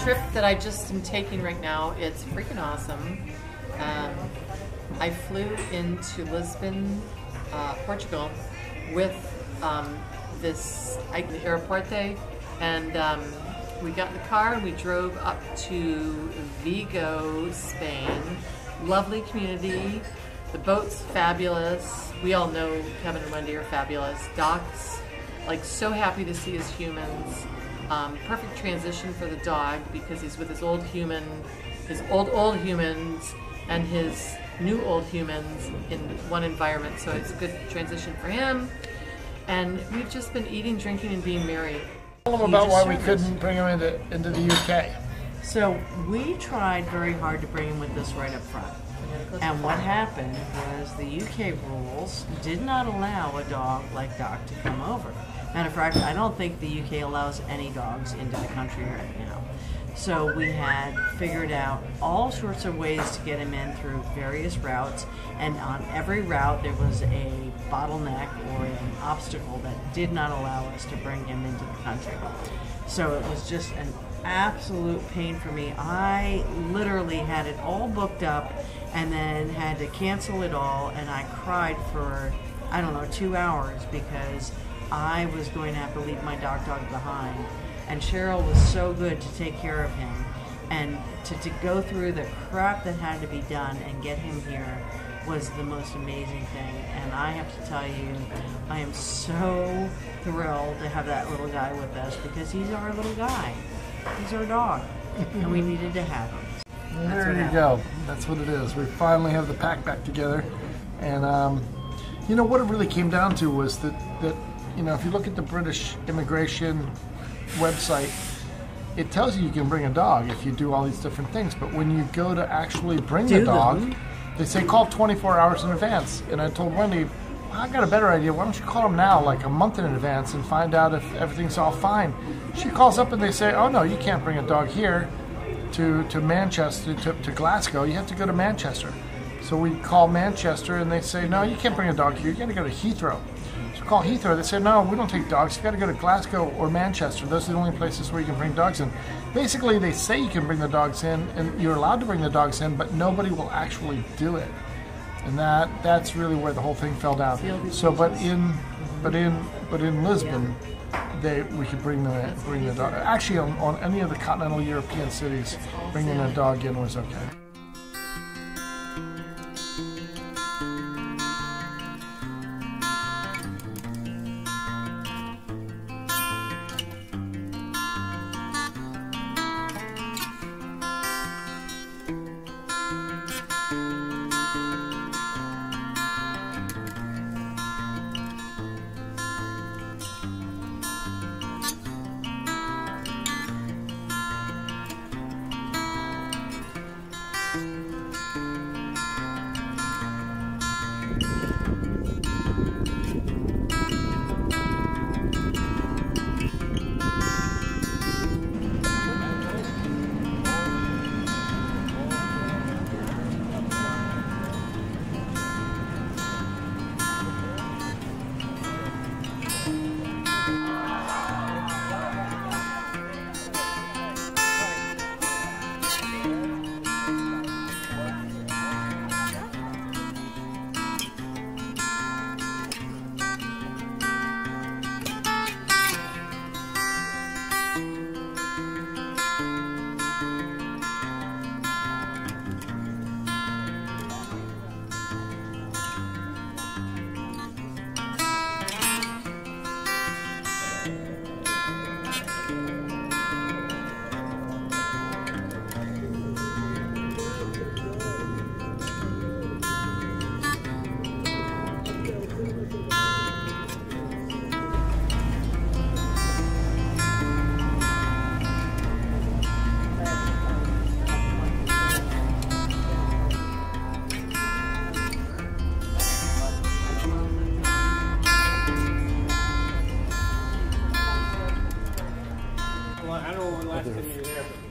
trip that I just am taking right now, it's freaking awesome. I flew into Lisbon, Portugal with this airporte, and we got in the car and we drove up to Vigo, Spain. Lovely community. The boat's fabulous. We all know Kevin and Wendy are fabulous. Doc's like so happy to see his humans. Perfect transition for the dog because he's with his old human, his old humans and his new old humans in one environment. So it's a good transition for him. And we've just been eating, drinking, and being merry. Tell them about why we couldn't bring him into the UK. So we tried very hard to bring him with us right up front. And what happened was the UK rules did not allow a dog like Doc to come over. Matter of fact, I don't think the UK allows any dogs into the country right now. So we had figured out all sorts of ways to get him in through various routes, and on every route there was a bottleneck or an obstacle that did not allow us to bring him into the country. So it was just an absolute pain for me. I literally had it all booked up and then had to cancel it all, and I cried for, I don't know, 2 hours because I was going to have to leave my dog behind. And Cheryl was so good to take care of him, and to go through the crap that had to be done and get him here was the most amazing thing. And I have to tell you, I am so thrilled to have that little guy with us because he's our little guy. He's our dog, and we needed to have him. There you go. That's what it is. We finally have the pack back together. And, you know, what it really came down to was that, you know, if you look at the British immigration website, it tells you can bring a dog if you do all these different things. But when you go to actually bring the dog, they say call 24 hours in advance. And I told Wendy, well, I got a better idea. Why don't you call them now, like a month in advance, and find out if everything's all fine. She calls up and they say, oh, no, you can't bring a dog here to Manchester, to Glasgow. You have to go to Manchester. So we call Manchester and they say, no, you can't bring a dog here. You got to go to Heathrow. So call Heathrow. They say, no, we don't take dogs. You got to go to Glasgow or Manchester. Those are the only places where you can bring dogs in. Basically, they say you can bring the dogs in and you're allowed to bring the dogs in, but nobody will actually do it. And that's really where the whole thing fell down. So, but in Lisbon, we could bring the dog. Actually, on any of the continental European cities, bringing a dog in was okay.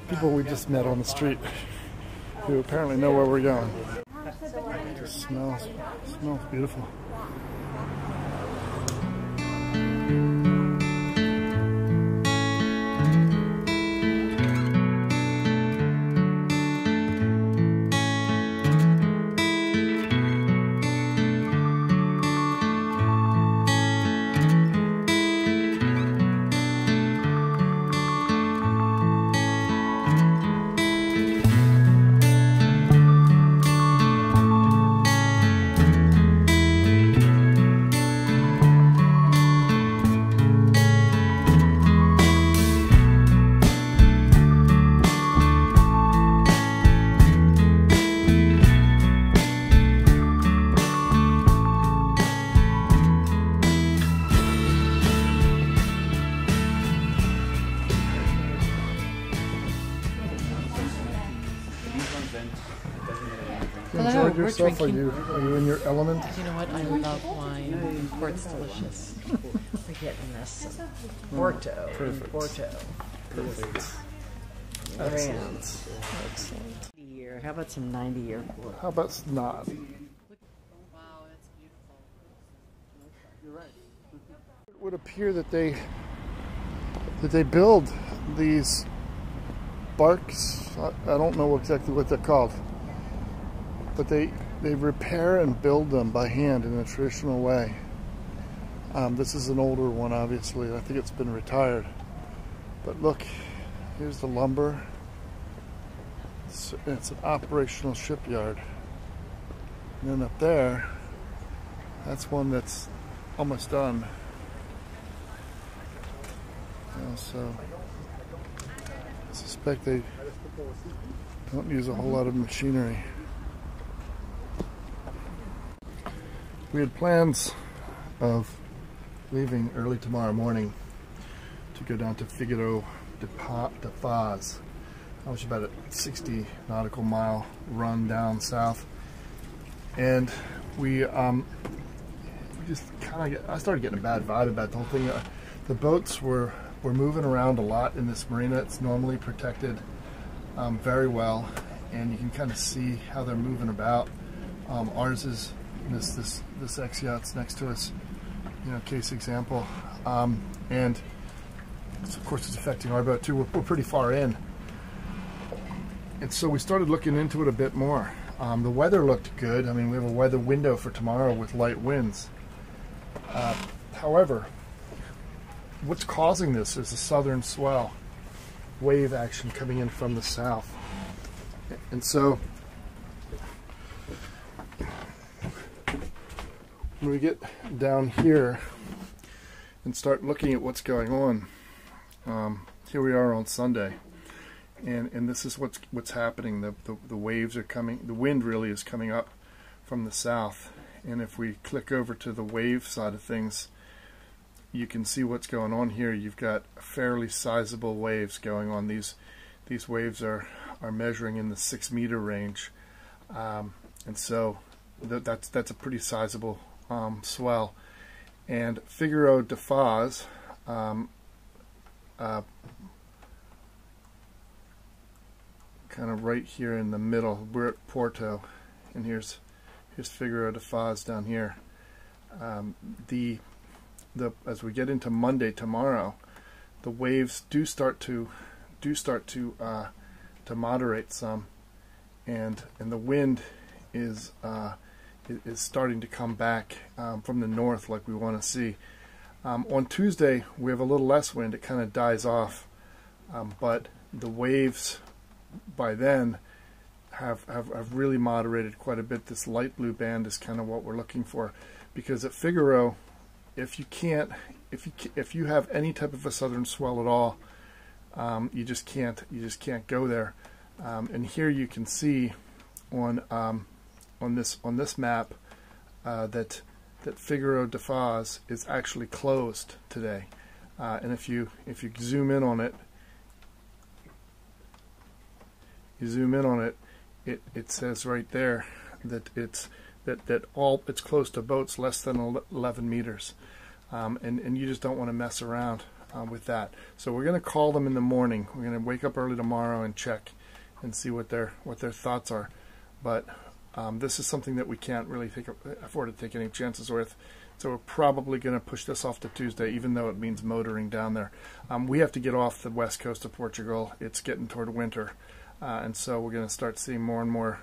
People we just met on the street who apparently know where we're going. It just smells beautiful. enjoyed we're yourself? Are drinking. you in your element? You know what? I love wine. Port's delicious. We're getting this Porto. Perfect. Porto. Perfect. Excellent. Excellent. Year. How about some 90-year port? How about not? Wow, it's beautiful. You're right. It would appear that they build these barks. I don't know exactly what they're called, but they repair and build them by hand in a traditional way. This is an older one, obviously. I think it's been retired. But look, here's the lumber. It's an operational shipyard. And then up there, that's one that's almost done. So I suspect they don't use a whole lot of machinery. We had plans of leaving early tomorrow morning to go down to Figueiro de Foz, which is about a 60 nautical mile run down south. And we just kind of, I started getting a bad vibe about the whole thing. The boats were moving around a lot in this marina. It's normally protected very well, and you can kind of see how they're moving about. Ours is this ex-yacht's next to us, you know, case example, and of course it's affecting our boat too. We're pretty far in, and so we started looking into it a bit more. The weather looked good. I mean, we have a weather window for tomorrow with light winds. However, what's causing this is a southern swell, wave action coming in from the south. And so when we get down here and start looking at what's going on, here we are on Sunday, and this is what's happening. The waves are coming, the wind really is coming up from the south, and if we click over to the wave side of things, you can see what's going on here. You've got fairly sizable waves going on. These waves are measuring in the 6 meter range, and so that's a pretty sizable swell. And Figueiro de Foz, kind of right here in the middle. We're at Porto, and here's Figueiro de Foz down here. As we get into Monday tomorrow, the waves do start to moderate some, and the wind is starting to come back from the north like we want to see. On Tuesday we have a little less wind. It kind of dies off, but the waves by then have really moderated quite a bit. This light blue band is kind of what we're looking for, because at Figueiro, if you have any type of a southern swell at all, you just can't go there. And here you can see on this map that Figueiro de Foz is actually closed today. And if you zoom in on it, it says right there that it's close to boats less than 11 meters, and you just don't want to mess around with that. So we're going to call them in the morning. We're going to wake up early tomorrow and check and see what their thoughts are. But this is something that we can't really afford to take any chances with. So we're probably going to push this off to Tuesday, even though it means motoring down there. We have to get off the west coast of Portugal. It's getting toward winter. And so we're going to start seeing more and more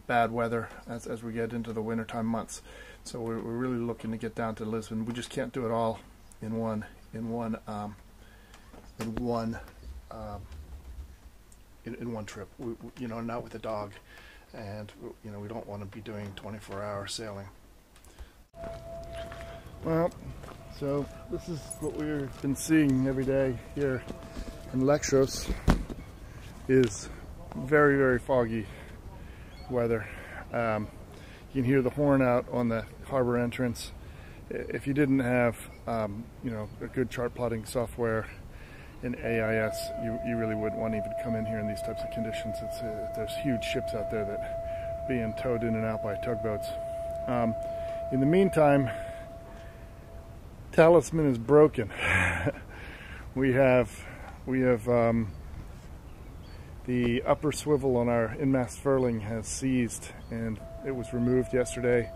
bad weather as we get into the wintertime months. So we're really looking to get down to Lisbon. We just can't do it all in one trip. You know, not with a dog, and you know, we don't want to be doing 24-hour sailing. Well, so this is what we've been seeing every day here in Leixoes. Is very, very foggy weather. You can hear the horn out on the harbor entrance. If you didn't have you know, a good chart plotting software in AIS, you really wouldn't want to even come in here in these types of conditions. There's huge ships out there that being towed in and out by tugboats. In the meantime, Talisman is broken. we have the upper swivel on our inmast furling has seized, and it was removed yesterday.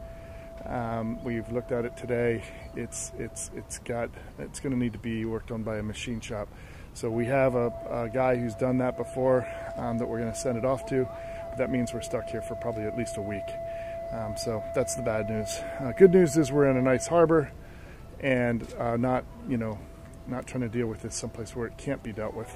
We've looked at it today. It's going to need to be worked on by a machine shop. So we have a guy who's done that before that we're going to send it off to. But that means we're stuck here for probably at least a week. So that's the bad news. Good news is we're in a nice harbor, and not trying to deal with this someplace where it can't be dealt with.